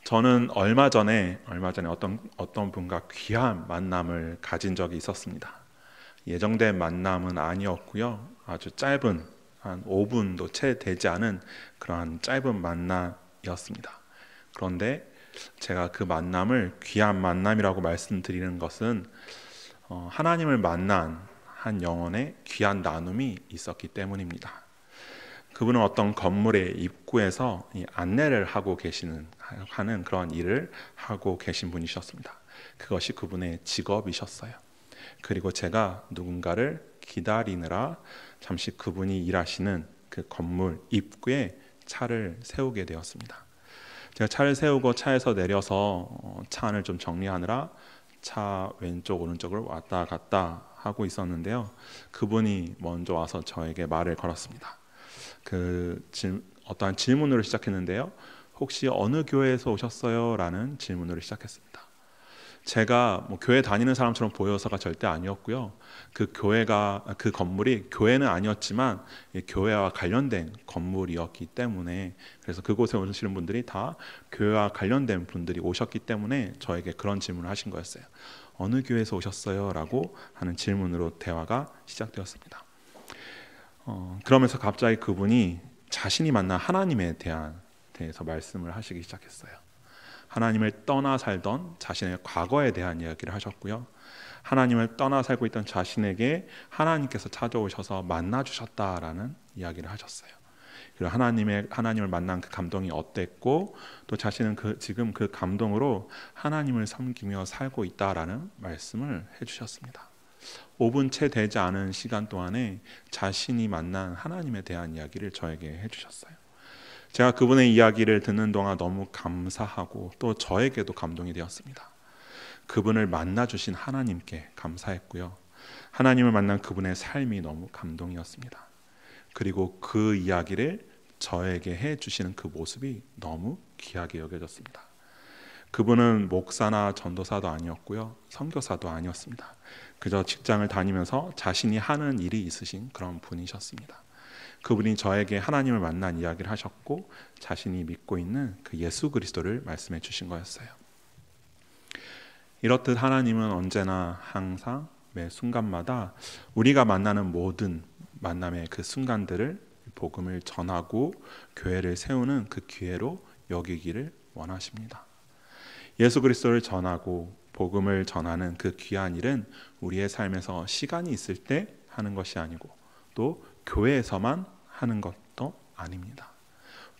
저는 얼마 전에 어떤 분과 귀한 만남을 가진 적이 있었습니다. 예정된 만남은 아니었고요. 아주 짧은 한 5분도 채 되지 않은 그러한 짧은 만남이었습니다. 그런데 제가 그 만남을 귀한 만남이라고 말씀드리는 것은 하나님을 만난 한 영혼의 귀한 나눔이 있었기 때문입니다. 그분은 어떤 건물의 입구에서 이 안내를 하는 그런 일을 하고 계신 분이셨습니다. 그것이 그분의 직업이셨어요. 그리고 제가 누군가를 기다리느라 잠시 그분이 일하시는 그 건물 입구에 차를 세우게 되었습니다. 제가 차를 세우고 차에서 내려서 차 안을 좀 정리하느라 차 왼쪽 오른쪽을 왔다 갔다 하고 있었는데요. 그분이 먼저 와서 저에게 말을 걸었습니다. 어떠한 질문으로 시작했는데요. 혹시 어느 교회에서 오셨어요? 라는 질문으로 시작했습니다. 제가 교회 다니는 사람처럼 보여서가 절대 아니었고요. 그 건물이 교회는 아니었지만 교회와 관련된 건물이었기 때문에, 그래서 그곳에 오시는 분들이 다 교회와 관련된 분들이 오셨기 때문에 저에게 그런 질문을 하신 거였어요. 어느 교회에서 오셨어요? 라고 하는 질문으로 대화가 시작되었습니다. 그러면서 갑자기 그분이 자신이 만난 하나님에 대해서 말씀을 하시기 시작했어요. 하나님을 떠나 살던 자신의 과거에 대한 이야기를 하셨고요. 하나님을 떠나 살고 있던 자신에게 하나님께서 찾아오셔서 만나주셨다라는 이야기를 하셨어요. 그리고 하나님을 만난 그 감동이 어땠고, 또 자신은 지금 그 감동으로 하나님을 섬기며 살고 있다라는 말씀을 해주셨습니다. 5분 채 되지 않은 시간 동안에 자신이 만난 하나님에 대한 이야기를 저에게 해주셨어요. 제가 그분의 이야기를 듣는 동안 너무 감사하고 또 저에게도 감동이 되었습니다. 그분을 만나주신 하나님께 감사했고요. 하나님을 만난 그분의 삶이 너무 감동이었습니다. 그리고 그 이야기를 저에게 해주시는 그 모습이 너무 귀하게 여겨졌습니다. 그분은 목사나 전도사도 아니었고요. 선교사도 아니었습니다. 그저 직장을 다니면서 자신이 하는 일이 있으신 그런 분이셨습니다. 그분이 저에게 하나님을 만난 이야기를 하셨고, 자신이 믿고 있는 그 예수 그리스도를 말씀해 주신 거였어요. 이렇듯 하나님은 언제나 항상 매 순간마다 우리가 만나는 모든 만남의 그 순간들을 복음을 전하고 교회를 세우는 그 기회로 여기기를 원하십니다. 예수 그리스도를 전하고 복음을 전하는 그 귀한 일은 우리의 삶에서 시간이 있을 때 하는 것이 아니고, 또 교회에서만 하는 것도 아닙니다.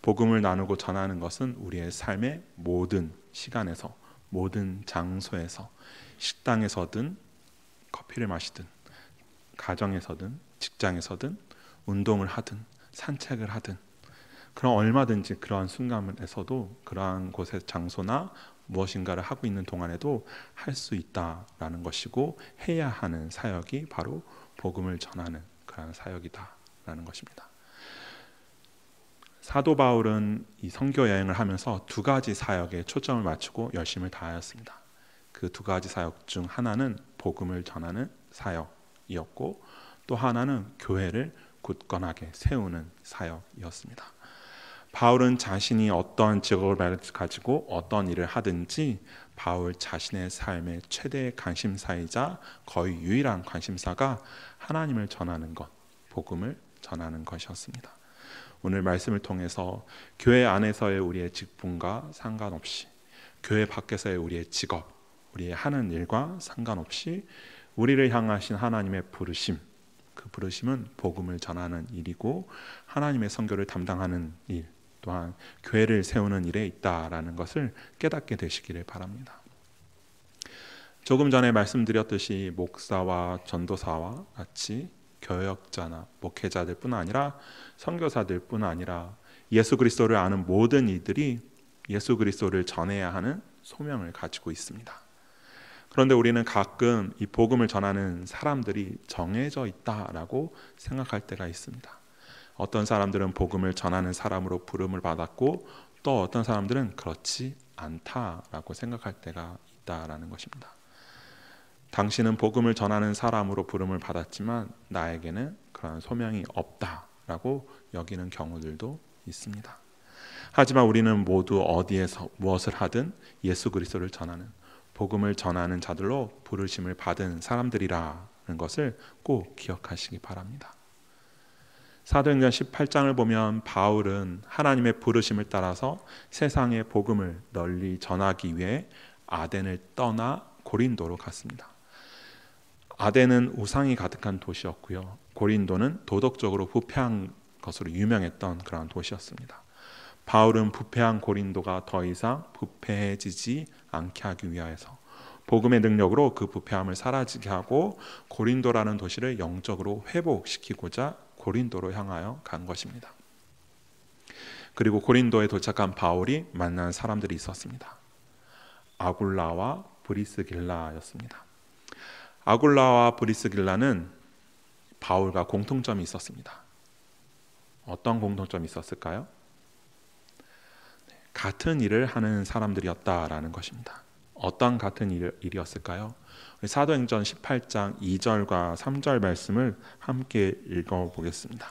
복음을 나누고 전하는 것은 우리의 삶의 모든 시간에서, 모든 장소에서, 식당에서든 커피를 마시든 가정에서든 직장에서든 운동을 하든 산책을 하든, 그런 얼마든지 그러한 순간에서도, 그러한 곳의 장소나 무엇인가를 하고 있는 동안에도 할 수 있다라는 것이고, 해야 하는 사역이 바로 복음을 전하는 그러한 사역이다라는 것입니다. 사도 바울은 이 선교 여행을 하면서 두 가지 사역에 초점을 맞추고 열심을 다하였습니다. 그 두 가지 사역 중 하나는 복음을 전하는 사역이었고, 또 하나는 교회를 굳건하게 세우는 사역이었습니다. 바울은 자신이 어떤 직업을 가지고 어떤 일을 하든지 바울 자신의 삶의 최대의 관심사이자 거의 유일한 관심사가 하나님을 전하는 것, 복음을 전하는 것이었습니다. 오늘 말씀을 통해서 교회 안에서의 우리의 직분과 상관없이, 교회 밖에서의 우리의 직업, 우리의 하는 일과 상관없이 우리를 향하신 하나님의 부르심, 그 부르심은 복음을 전하는 일이고 하나님의 선교를 담당하는 일, 또한 교회를 세우는 일에 있다라는 것을 깨닫게 되시기를 바랍니다. 조금 전에 말씀드렸듯이 목사와 전도사와 같이 교역자나 목회자들 뿐 아니라 선교사들 뿐 아니라 예수 그리스도를 아는 모든 이들이 예수 그리스도를 전해야 하는 소명을 가지고 있습니다. 그런데 우리는 가끔 이 복음을 전하는 사람들이 정해져 있다라고 생각할 때가 있습니다. 어떤 사람들은 복음을 전하는 사람으로 부름을 받았고, 또 어떤 사람들은 그렇지 않다라고 생각할 때가 있다라는 것입니다. 당신은 복음을 전하는 사람으로 부름을 받았지만 나에게는 그런 소명이 없다라고 여기는 경우들도 있습니다. 하지만 우리는 모두 어디에서 무엇을 하든 예수 그리스도를 전하는, 복음을 전하는 자들로 부르심을 받은 사람들이라는 것을 꼭 기억하시기 바랍니다. 사도행전 18장을 보면 바울은 하나님의 부르심을 따라서 세상의 복음을 널리 전하기 위해 아덴을 떠나 고린도로 갔습니다. 아덴은 우상이 가득한 도시였고요. 고린도는 도덕적으로 부패한 것으로 유명했던 그런 도시였습니다. 바울은 부패한 고린도가 더 이상 부패해지지 않게 하기 위하여서 복음의 능력으로 그 부패함을 사라지게 하고 고린도라는 도시를 영적으로 회복시키고자 고린도로 향하여 간 것입니다. 그리고 고린도에 도착한 바울이 만난 사람들이 있었습니다. 아굴라와 브리스길라였습니다. 아굴라와 브리스길라는 바울과 공통점이 있었습니다. 어떤 공통점이 있었을까요? 같은 일을 하는 사람들이었다라는 것입니다. 어떤 같은 일이었을까요? 사도행전 18장 2절과 3절 말씀을 함께 읽어보겠습니다.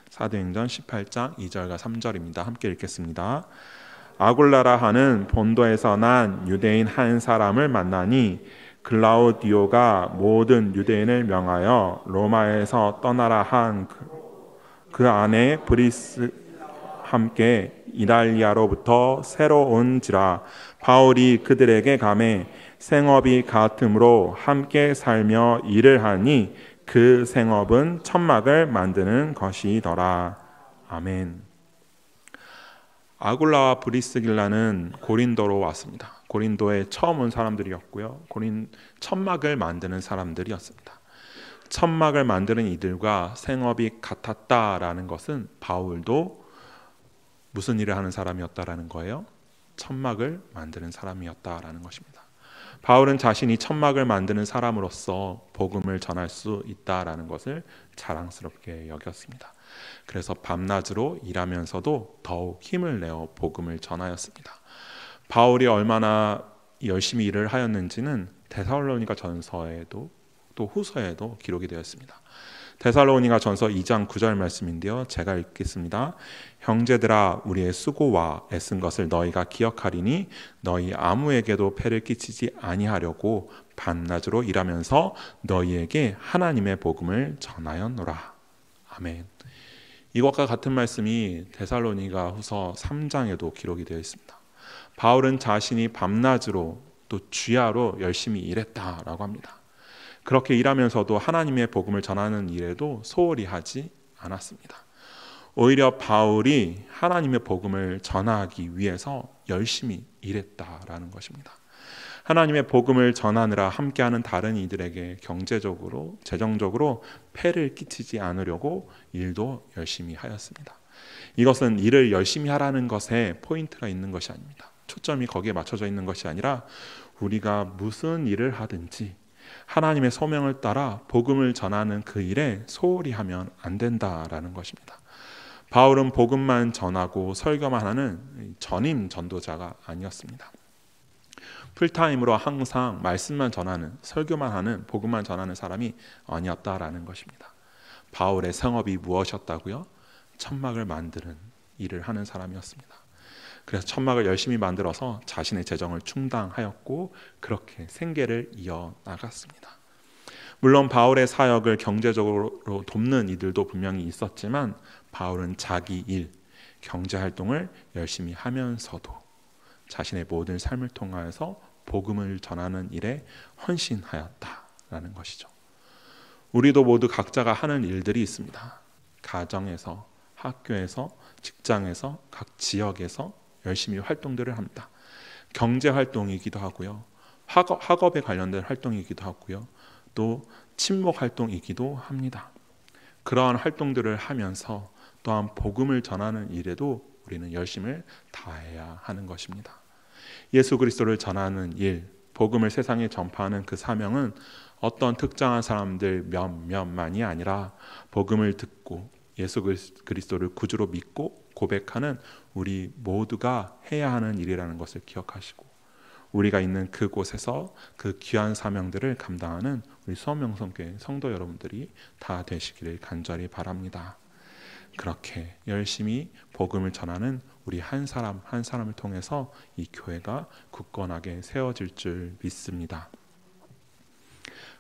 사도행전 18장 2절과 3절입니다. 함께 읽겠습니다. 아굴라라 하는 본도에서 난 유대인 한 사람을 만나니 글라우디오가 모든 유대인을 명하여 로마에서 떠나라 한 그 안에 브리스 함께 이달리아로부터 새로 온지라. 바울이 그들에게 가매 생업이 같으므로 함께 살며 일을 하니 그 생업은 천막을 만드는 것이더라. 아멘. 아굴라와 브리스길라는 고린도로 왔습니다. 고린도에 처음 온 사람들이었고요. 천막을 만드는 사람들이었습니다. 천막을 만드는 이들과 생업이 같았다라는 것은 바울도 무슨 일을 하는 사람이었다라는 거예요? 천막을 만드는 사람이었다라는 것입니다. 바울은 자신이 천막을 만드는 사람으로서 복음을 전할 수 있다라는 것을 자랑스럽게 여겼습니다. 그래서 밤낮으로 일하면서도 더욱 힘을 내어 복음을 전하였습니다. 바울이 얼마나 열심히 일을 하였는지는 데살로니가 전서에도 또 후서에도 기록이 되었습니다. 데살로니가 전서 2장 9절 말씀인데요. 제가 읽겠습니다. 형제들아 우리의 수고와 애쓴 것을 너희가 기억하리니 너희 아무에게도 폐를 끼치지 아니하려고 밤낮으로 일하면서 너희에게 하나님의 복음을 전하였노라. 아멘. 이것과 같은 말씀이 데살로니가 후서 3장에도 기록이 되어 있습니다. 바울은 자신이 밤낮으로 또 주야로 열심히 일했다라고 합니다. 그렇게 일하면서도 하나님의 복음을 전하는 일에도 소홀히 하지 않았습니다. 오히려 바울이 하나님의 복음을 전하기 위해서 열심히 일했다라는 것입니다. 하나님의 복음을 전하느라 함께하는 다른 이들에게 경제적으로, 재정적으로 폐를 끼치지 않으려고 일도 열심히 하였습니다. 이것은 일을 열심히 하라는 것에 포인트가 있는 것이 아닙니다. 초점이 거기에 맞춰져 있는 것이 아니라 우리가 무슨 일을 하든지 하나님의 소명을 따라 복음을 전하는 그 일에 소홀히 하면 안 된다라는 것입니다. 바울은 복음만 전하고 설교만 하는 전임 전도자가 아니었습니다. 풀타임으로 항상 말씀만 전하는, 설교만 하는, 복음만 전하는 사람이 아니었다라는 것입니다. 바울의 성업이 무엇이었다고요? 천막을 만드는 일을 하는 사람이었습니다. 그래서 천막을 열심히 만들어서 자신의 재정을 충당하였고 그렇게 생계를 이어나갔습니다. 물론 바울의 사역을 경제적으로 돕는 이들도 분명히 있었지만 바울은 자기 일, 경제활동을 열심히 하면서도 자신의 모든 삶을 통하여서 복음을 전하는 일에 헌신하였다라는 것이죠. 우리도 모두 각자가 하는 일들이 있습니다. 가정에서, 학교에서, 직장에서, 각 지역에서 열심히 활동들을 합니다. 경제활동이기도 하고요. 학업에 관련된 활동이기도 하고요. 또 친목 활동이기도 합니다. 그러한 활동들을 하면서 또한 복음을 전하는 일에도 우리는 열심을 다해야 하는 것입니다. 예수 그리스도를 전하는 일, 복음을 세상에 전파하는 그 사명은 어떤 특정한 사람들 몇몇만이 아니라 복음을 듣고 예수 그리스도를 구주로 믿고 고백하는 우리 모두가 해야 하는 일이라는 것을 기억하시고 우리가 있는 그곳에서 그 귀한 사명들을 감당하는 우리 수원명성교회 성도 여러분들이 다 되시기를 간절히 바랍니다. 그렇게 열심히 복음을 전하는 우리 한 사람 한 사람을 통해서 이 교회가 굳건하게 세워질 줄 믿습니다.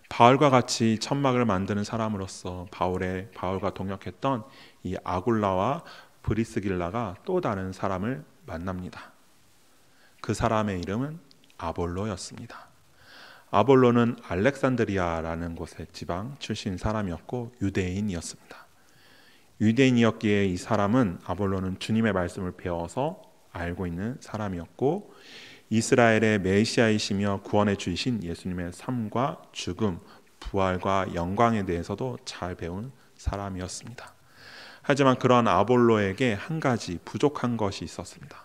바울과 같이 천막을 만드는 사람으로서 바울과 동역했던 이 아굴라와 브리스길라가 또 다른 사람을 만납니다. 그 사람의 이름은 아볼로였습니다. 아볼로는 알렉산드리아라는 곳의 지방 출신 사람이었고 유대인이었습니다. 유대인이었기에 이 사람은 아볼로는 주님의 말씀을 배워서 알고 있는 사람이었고 이스라엘의 메시아이시며 구원의 주이신 예수님의 삶과 죽음, 부활과 영광에 대해서도 잘 배운 사람이었습니다. 하지만 그런 아볼로에게 한 가지 부족한 것이 있었습니다.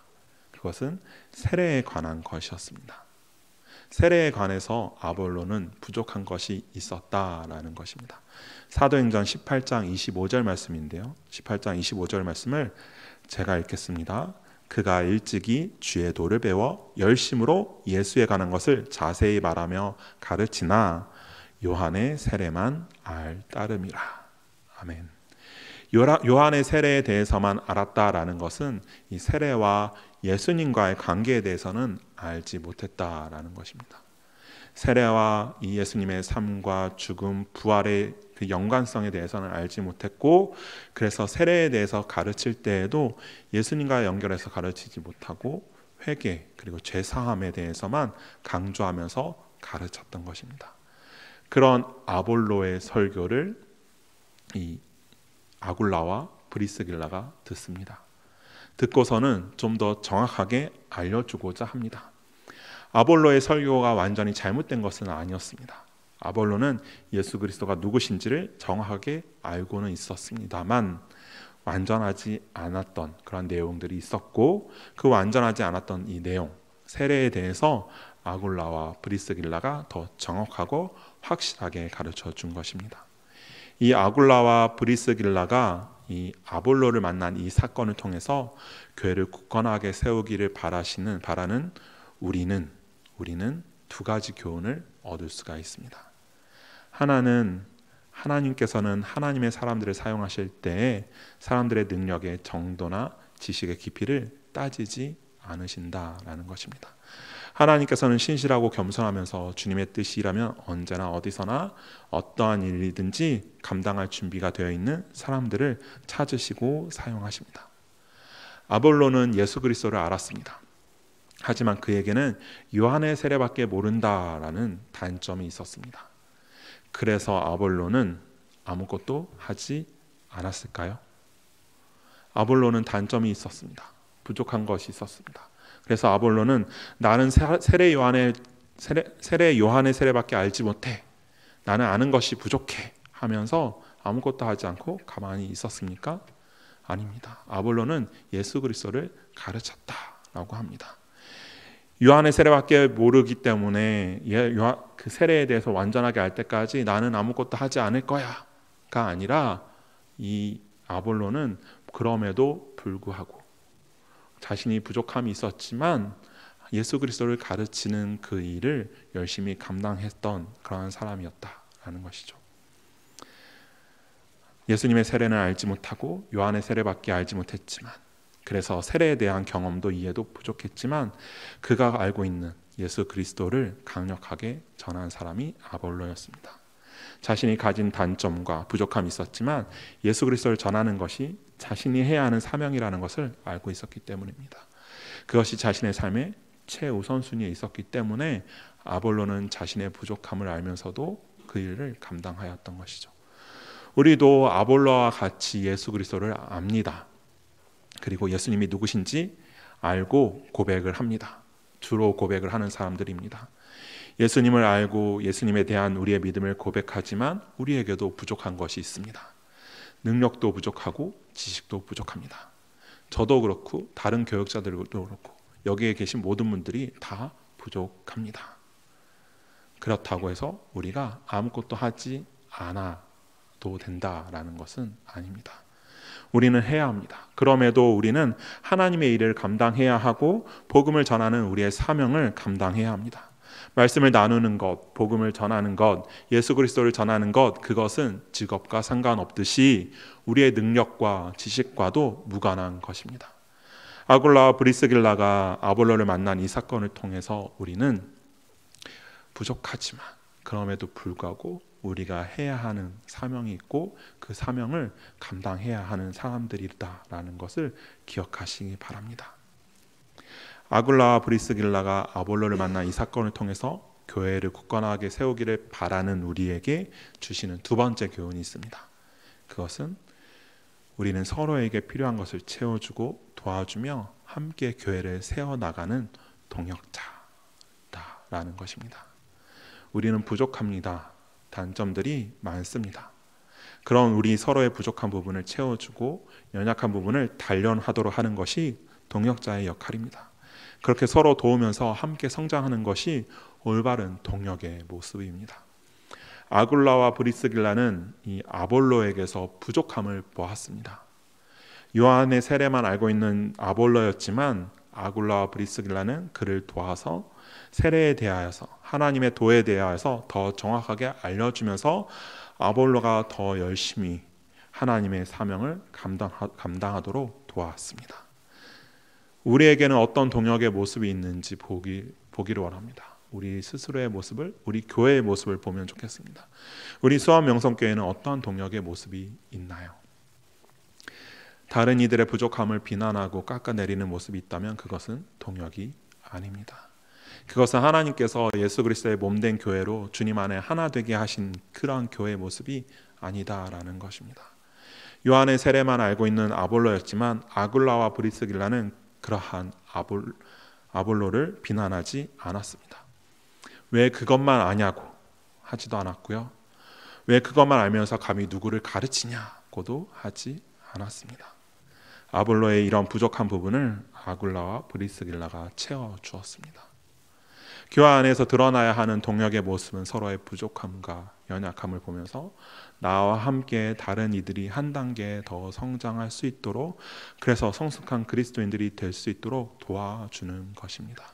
그것은 세례에 관한 것이었습니다. 세례에 관해서 아볼로는 부족한 것이 있었다라는 것입니다. 사도행전 18장 25절 말씀인데요. 18장 25절 말씀을 제가 읽겠습니다. 그가 일찍이 주의 도를 배워 열심으로 예수에 관한 것을 자세히 말하며 가르치나 요한의 세례만 따름이라. 아멘. 요한의 세례에 대해서만 알았다라는 것은 이 세례와 예수님과의 관계에 대해서는 알지 못했다라는 것입니다. 세례와 이 예수님의 삶과 죽음, 부활의 그 연관성에 대해서는 알지 못했고, 그래서 세례에 대해서 가르칠 때에도 예수님과 연결해서 가르치지 못하고 회개 그리고 죄 사함에 대해서만 강조하면서 가르쳤던 것입니다. 그런 아볼로의 설교를 이 아굴라와 브리스길라가 듣습니다. 듣고서는 좀 더 정확하게 알려주고자 합니다. 아볼로의 설교가 완전히 잘못된 것은 아니었습니다. 아볼로는 예수 그리스도가 누구신지를 정확하게 알고는 있었습니다만 완전하지 않았던 그런 내용들이 있었고, 그 완전하지 않았던 이 내용, 세례에 대해서 아굴라와 브리스길라가 더 정확하고 확실하게 가르쳐 준 것입니다. 이 아굴라와 브리스길라가 이 아볼로를 만난 이 사건을 통해서 교회를 굳건하게 세우기를 바라는 우리는 두 가지 교훈을 얻을 수가 있습니다. 하나는 하나님께서는 하나님의 사람들을 사용하실 때에 사람들의 능력의 정도나 지식의 깊이를 따지지 않으신다라는 것입니다. 하나님께서는 신실하고 겸손하면서 주님의 뜻이라면 언제나 어디서나 어떠한 일이든지 감당할 준비가 되어 있는 사람들을 찾으시고 사용하십니다. 아볼로는 예수 그리스도를 알았습니다. 하지만 그에게는 요한의 세례밖에 모른다라는 단점이 있었습니다. 그래서 아볼로는 아무것도 하지 않았을까요? 아볼로는 단점이 있었습니다. 부족한 것이 있었습니다. 그래서 아볼로는 나는 세례 요한의 세례밖에 알지 못해, 나는 아는 것이 부족해 하면서 아무것도 하지 않고 가만히 있었습니까? 아닙니다. 아볼로는 예수 그리스도를 가르쳤다라고 합니다. 요한의 세례밖에 모르기 때문에 그 세례에 대해서 완전하게 알 때까지 나는 아무것도 하지 않을 거야가 아니라, 이 아볼로는 그럼에도 불구하고 자신이 부족함이 있었지만 예수 그리스도를 가르치는 그 일을 열심히 감당했던 그러한 사람이었다라는 것이죠. 예수님의 세례는 알지 못하고 요한의 세례밖에 알지 못했지만, 그래서 세례에 대한 경험도 이해도 부족했지만 그가 알고 있는 예수 그리스도를 강력하게 전한 사람이 아볼로였습니다. 자신이 가진 단점과 부족함이 있었지만 예수 그리스도를 전하는 것이 자신이 해야 하는 사명이라는 것을 알고 있었기 때문입니다. 그것이 자신의 삶의 최우선순위에 있었기 때문에 아볼로는 자신의 부족함을 알면서도 그 일을 감당하였던 것이죠. 우리도 아볼로와 같이 예수 그리스도를 압니다. 그리고 예수님이 누구신지 알고 고백을 합니다. 주로 고백을 하는 사람들입니다. 예수님을 알고 예수님에 대한 우리의 믿음을 고백하지만 우리에게도 부족한 것이 있습니다. 능력도 부족하고 지식도 부족합니다. 저도 그렇고 다른 교역자들도 그렇고 여기에 계신 모든 분들이 다 부족합니다. 그렇다고 해서 우리가 아무것도 하지 않아도 된다라는 것은 아닙니다. 우리는 해야 합니다. 그럼에도 우리는 하나님의 일을 감당해야 하고 복음을 전하는 우리의 사명을 감당해야 합니다. 말씀을 나누는 것, 복음을 전하는 것, 예수 그리스도를 전하는 것, 그것은 직업과 상관없듯이 우리의 능력과 지식과도 무관한 것입니다. 아굴라와 브리스길라가 아볼로를 만난 이 사건을 통해서 우리는 부족하지만 그럼에도 불구하고 우리가 해야 하는 사명이 있고 그 사명을 감당해야 하는 사람들이다라는 것을 기억하시기 바랍니다. 아굴라와 브리스길라가 아볼로를 만난 이 사건을 통해서 교회를 굳건하게 세우기를 바라는 우리에게 주시는 두 번째 교훈이 있습니다. 그것은 우리는 서로에게 필요한 것을 채워주고 도와주며 함께 교회를 세워나가는 동역자라는 것입니다. 우리는 부족합니다. 단점들이 많습니다. 그런 우리 서로의 부족한 부분을 채워주고 연약한 부분을 단련하도록 하는 것이 동역자의 역할입니다. 그렇게 서로 도우면서 함께 성장하는 것이 올바른 동역의 모습입니다. 아굴라와 브리스길라는 이 아볼로에게서 부족함을 보았습니다. 요한의 세례만 알고 있는 아볼로였지만 아굴라와 브리스길라는 그를 도와서 세례에 대하여서 하나님의 도에 대하여서 더 정확하게 알려주면서 아볼로가 더 열심히 하나님의 사명을 감당하도록 도왔습니다. 우리에게는 어떤 동역의 모습이 있는지 보기를 원합니다. 우리 스스로의 모습을, 우리 교회의 모습을 보면 좋겠습니다. 우리 수원명성교회는 어떤 동역의 모습이 있나요? 다른 이들의 부족함을 비난하고 깎아내리는 모습이 있다면 그것은 동역이 아닙니다. 그것은 하나님께서 예수 그리스도의 몸된 교회로 주님 안에 하나 되게 하신 그러한 교회의 모습이 아니다라는 것입니다. 요한의 세례만 알고 있는 아볼로였지만 아굴라와 브리스길라는 그러한 아볼로를 비난하지 않았습니다. 왜 그것만 아냐고 하지도 않았고요. 왜 그것만 알면서 감히 누구를 가르치냐고도 하지 않았습니다. 아볼로의 이런 부족한 부분을 아굴라와 브리스길라가 채워주었습니다. 교회 안에서 드러나야 하는 동역의 모습은 서로의 부족함과 연약함을 보면서 나와 함께 다른 이들이 한 단계 더 성장할 수 있도록, 그래서 성숙한 그리스도인들이 될 수 있도록 도와주는 것입니다.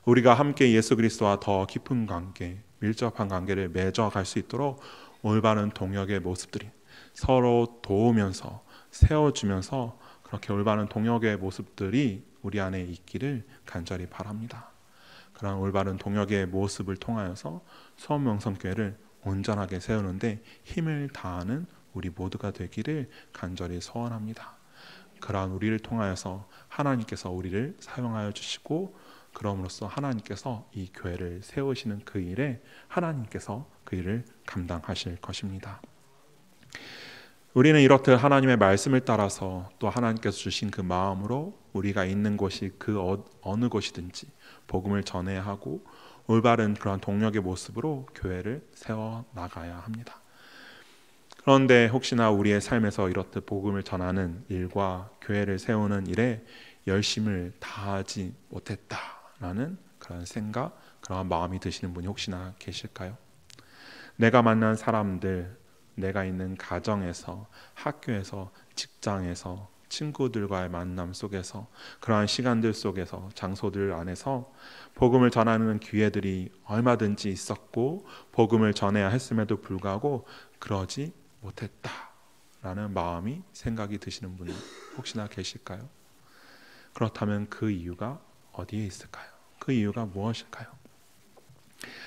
우리가 함께 예수 그리스도와 더 깊은 관계, 밀접한 관계를 맺어갈 수 있도록 올바른 동역의 모습들이 서로 도우면서 세워주면서 그렇게 올바른 동역의 모습들이 우리 안에 있기를 간절히 바랍니다. 그런 올바른 동역의 모습을 통하여서 수원명성교회를 온전하게 세우는데 힘을 다하는 우리 모두가 되기를 간절히 소원합니다. 그러한 우리를 통하여서 하나님께서 우리를 사용하여 주시고 그럼으로써 하나님께서 이 교회를 세우시는 그 일에 하나님께서 그 일을 감당하실 것입니다. 우리는 이렇듯 하나님의 말씀을 따라서 또 하나님께서 주신 그 마음으로 우리가 있는 곳이 그 어느 곳이든지 복음을 전해야 하고 올바른 그런 동력의 모습으로 교회를 세워나가야 합니다. 그런데 혹시나 우리의 삶에서 이렇듯 복음을 전하는 일과 교회를 세우는 일에 열심을 다하지 못했다라는 그런 생각, 그런 마음이 드시는 분이 혹시나 계실까요? 내가 만난 사람들, 내가 있는 가정에서, 학교에서, 직장에서, 친구들과의 만남 속에서, 그러한 시간들 속에서, 장소들 안에서 복음을 전하는 기회들이 얼마든지 있었고 복음을 전해야 했음에도 불구하고 그러지 못했다라는 마음이 생각이 드시는 분이 혹시나 계실까요? 그렇다면 그 이유가 어디에 있을까요? 그 이유가 무엇일까요?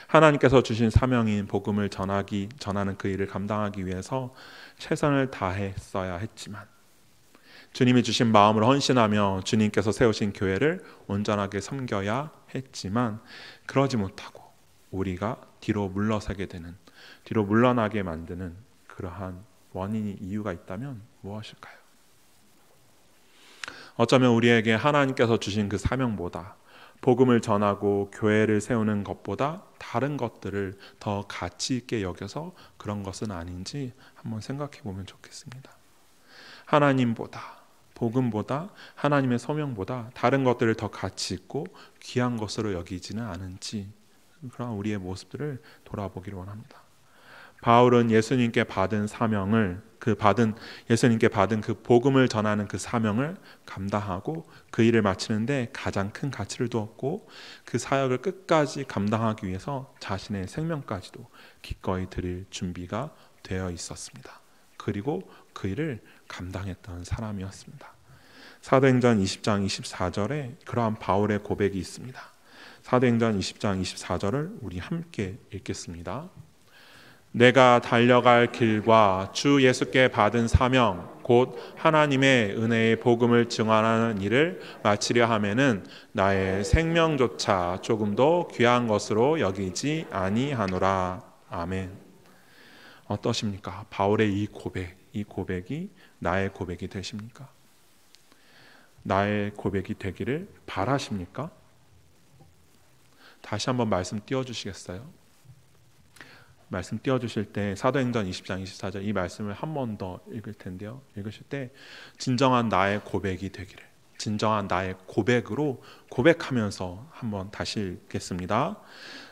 하나님께서 주신 사명인 복음을 전하는 그 일을 감당하기 위해서 최선을 다했어야 했지만 주님이 주신 마음을 헌신하며 주님께서 세우신 교회를 온전하게 섬겨야 했지만 그러지 못하고 우리가 뒤로 물러서게 되는, 뒤로 물러나게 만드는 그러한 원인이 이유가 있다면 무엇일까요? 어쩌면 우리에게 하나님께서 주신 그 사명보다 복음을 전하고 교회를 세우는 것보다 다른 것들을 더 가치 있게 여겨서 그런 것은 아닌지 한번 생각해 보면 좋겠습니다. 하나님보다, 복음보다, 하나님의 소명보다 다른 것들을 더 가치 있고 귀한 것으로 여기지는 않은지 그런 우리의 모습들을 돌아보기를 원합니다. 바울은 예수님께 받은 사명을 예수님께 받은 그 복음을 전하는 그 사명을 감당하고 그 일을 마치는데 가장 큰 가치를 두었고, 그 사역을 끝까지 감당하기 위해서 자신의 생명까지도 기꺼이 드릴 준비가 되어 있었습니다. 그리고 그 일을 감당했던 사람이었습니다. 사도행전 20장 24절에 그러한 바울의 고백이 있습니다. 사도행전 20장 24절을 우리 함께 읽겠습니다. 내가 달려갈 길과 주 예수께 받은 사명 곧 하나님의 은혜의 복음을 증언하는 일을 마치려 하면은 나의 생명조차 조금도 귀한 것으로 여기지 아니하노라. 아멘. 어떠십니까? 바울의 이 고백이 나의 고백이 되십니까? 나의 고백이 되기를 바라십니까? 다시 한번 말씀 띄워주시겠어요? 말씀 띄워주실 때 사도행전 20장 24절 이 말씀을 한 번 더 읽을 텐데요. 읽으실 때 진정한 나의 고백이 되기를, 진정한 나의 고백으로 고백하면서 한번 다시 읽겠습니다.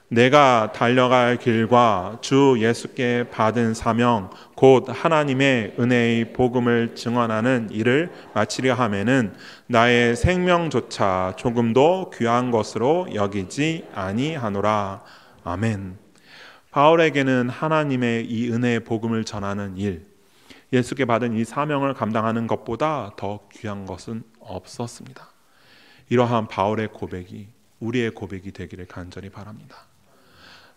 내가 달려갈 길과 주 예수께 받은 사명 곧 하나님의 은혜의 복음을 증언하는 일을 마치려 하면은 나의 생명조차 조금도 귀한 것으로 여기지 아니하노라. 아멘. 바울에게는 하나님의 이 은혜의 복음을 전하는 일, 예수께 받은 이 사명을 감당하는 것보다 더 귀한 것은 없었습니다. 이러한 바울의 고백이 우리의 고백이 되기를 간절히 바랍니다.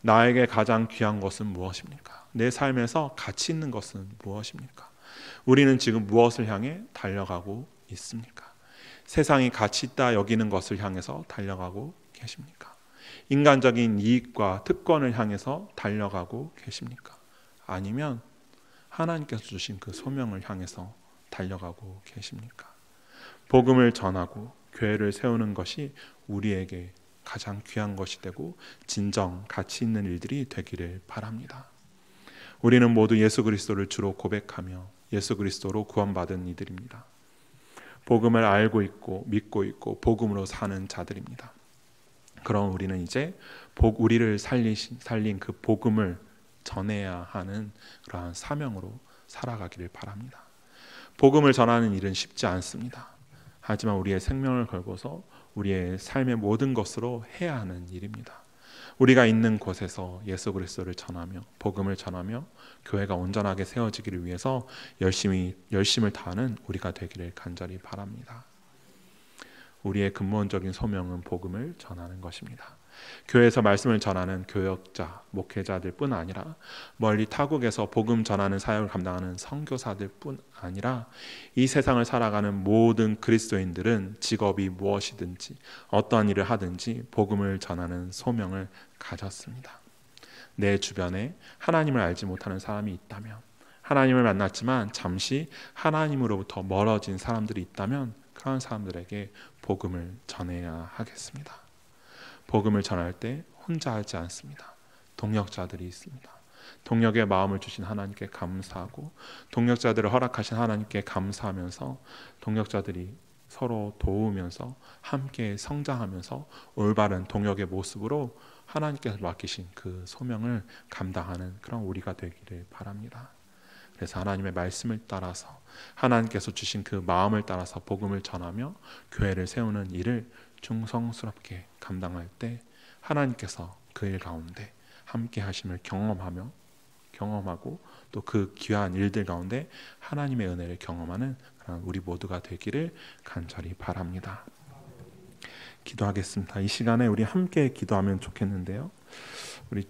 나에게 가장 귀한 것은 무엇입니까? 내 삶에서 가치 있는 것은 무엇입니까? 우리는 지금 무엇을 향해 달려가고 있습니까? 세상이 가치 있다 여기는 것을 향해서 달려가고 계십니까? 인간적인 이익과 특권을 향해서 달려가고 계십니까? 아니면 하나님께서 주신 그 소명을 향해서 달려가고 계십니까? 복음을 전하고 교회를 세우는 것이 우리에게 가장 귀한 것이 되고 진정 가치 있는 일들이 되기를 바랍니다. 우리는 모두 예수 그리스도를 주로 고백하며 예수 그리스도로 구원받은 이들입니다. 복음을 알고 있고 믿고 있고 복음으로 사는 자들입니다. 그럼 우리는 이제 우리를 살린 그 복음을 전해야 하는 그러한 사명으로 살아가기를 바랍니다. 복음을 전하는 일은 쉽지 않습니다. 하지만 우리의 생명을 걸고서 우리의 삶의 모든 것으로 해야 하는 일입니다. 우리가 있는 곳에서 예수 그리스도를 전하며 복음을 전하며 교회가 온전하게 세워지기를 위해서 열심을 다하는 우리가 되기를 간절히 바랍니다. 우리의 근본적인 소명은 복음을 전하는 것입니다. 교회에서 말씀을 전하는 교역자, 목회자들 뿐 아니라 멀리 타국에서 복음 전하는 사역을 감당하는 선교사들 뿐 아니라 이 세상을 살아가는 모든 그리스도인들은 직업이 무엇이든지 어떠한 일을 하든지 복음을 전하는 소명을 가졌습니다. 내 주변에 하나님을 알지 못하는 사람이 있다면, 하나님을 만났지만 잠시 하나님으로부터 멀어진 사람들이 있다면 그런 사람들에게 복음을 전해야 하겠습니다. 복음을 전할 때 혼자 하지 않습니다. 동역자들이 있습니다. 동역의 마음을 주신 하나님께 감사하고 동역자들을 허락하신 하나님께 감사하면서 동역자들이 서로 도우면서 함께 성장하면서 올바른 동역의 모습으로 하나님께서 맡기신 그 소명을 감당하는 그런 우리가 되기를 바랍니다. 그래서 하나님의 말씀을 따라서 하나님께서 주신 그 마음을 따라서 복음을 전하며 교회를 세우는 일을 충성스럽게 감당할 때 하나님께서 그 일 가운데 함께 하심을 경험하고 또 그 귀한 일들 가운데 하나님의 은혜를 경험하는 그런 우리 모두가 되기를 간절히 바랍니다. 기도하겠습니다. 이 시간에 우리 함께 기도하면 좋겠는데요. 우리